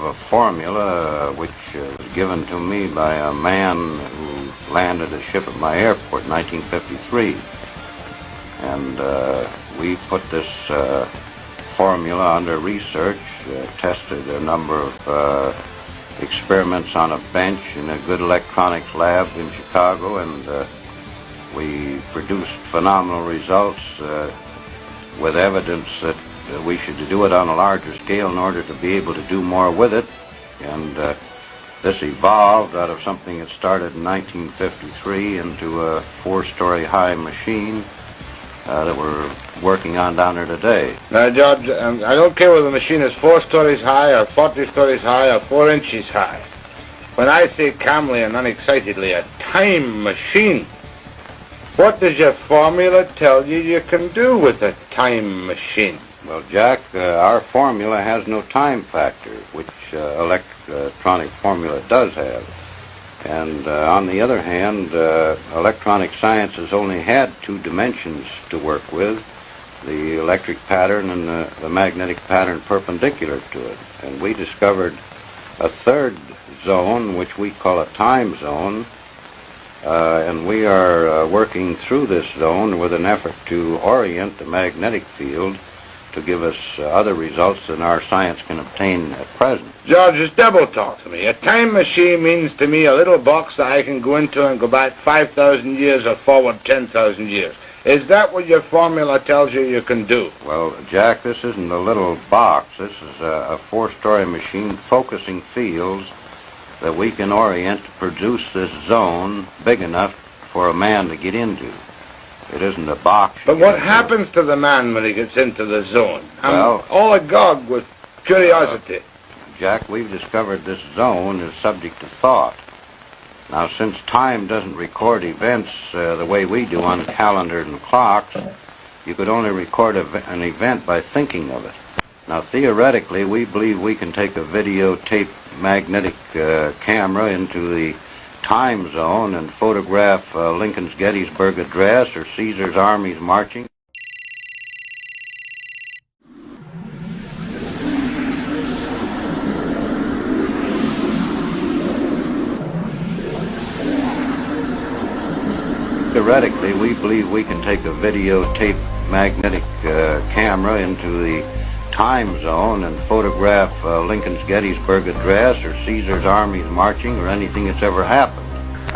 A formula which was given to me by a man who landed a ship at my airport in 1953. And we put this formula under research, tested a number of experiments on a bench in a good electronics lab in Chicago, and we produced phenomenal results with evidence that we should do it on a larger scale in order to be able to do more with it. And this evolved out of something that started in 1953 into a 4-story high machine that we're working on down there today. Now, George, I don't care whether the machine is 4 stories high or 40 stories high or 4 inches high. When I say calmly and unexcitedly, a time machine, what does your formula tell you you can do with a time machine? Well, Jack, our formula has no time factor, which electronic formula does have. And on the other hand, electronic science has only had 2 dimensions to work with, the electric pattern and the magnetic pattern perpendicular to it. And we discovered a 3rd zone, which we call a time zone, and we are working through this zone with an effort to orient the magnetic field to give us other results than our science can obtain at present. George, just double talk to me. A time machine means to me a little box that I can go into and go back 5,000 years or forward 10,000 years. Is that what your formula tells you you can do? Well, Jack, this isn't a little box. This is a 4-story machine focusing fields that we can orient to produce this zone big enough for a man to get into. It isn't a box. But what happens to the man when he gets into the zone? Well, I'm all agog with curiosity. Jack, we've discovered this zone is subject to thought. Now, since time doesn't record events the way we do on calendars and clocks, you could only record an event by thinking of it. Now, theoretically, we believe we can take a videotape magnetic camera into the time zone and photograph Lincoln's Gettysburg Address or Caesar's armies marching. Theoretically, we believe we can take a videotape magnetic camera into the time zone and photograph Lincoln's Gettysburg Address or Caesar's armies marching or anything that's ever happened.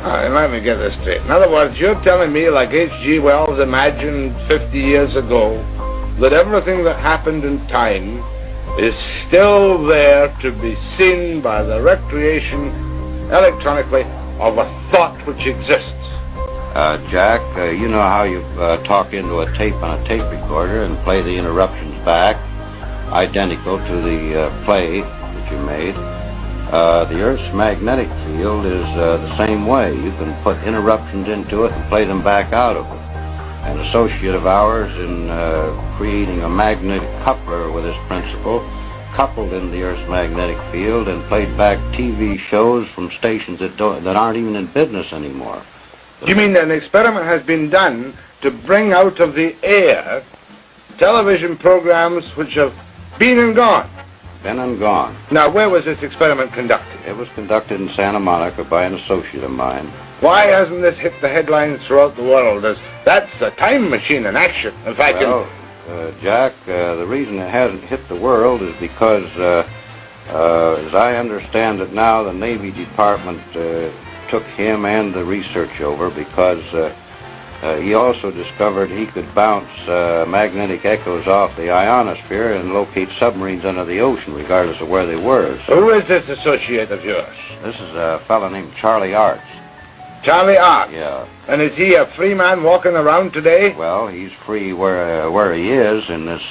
Let me get this straight. In other words, you're telling me, like H.G. Wells imagined 50 years ago, that everything that happened in time is still there to be seen by the recreation electronically of a thought which exists. Jack, you know how you talk into a tape on a tape recorder and play the interruptions back, identical to the play that you made. The Earth's magnetic field is the same way. You can put interruptions into it and play them back out of it. An associate of ours in creating a magnetic coupler with this principle coupled in the Earth's magnetic field and played back TV shows from stations that aren't even in business anymore. You mean that an experiment has been done to bring out of the air television programs which have been and gone? Been and gone. Now, where was this experiment conducted? It was conducted in Santa Monica by an associate of mine. Why hasn't this hit the headlines throughout the world? That's a time machine in action. If I can... Jack, the reason it hasn't hit the world is because, as I understand it now, the Navy Department took him and the research over because he also discovered he could bounce magnetic echoes off the ionosphere and locate submarines under the ocean regardless of where they were. So who is this associate of yours? this is a fellow named Charlie Arts. Charlie Arts? Yeah. And is he a free man walking around today? Well, he's free where he is in this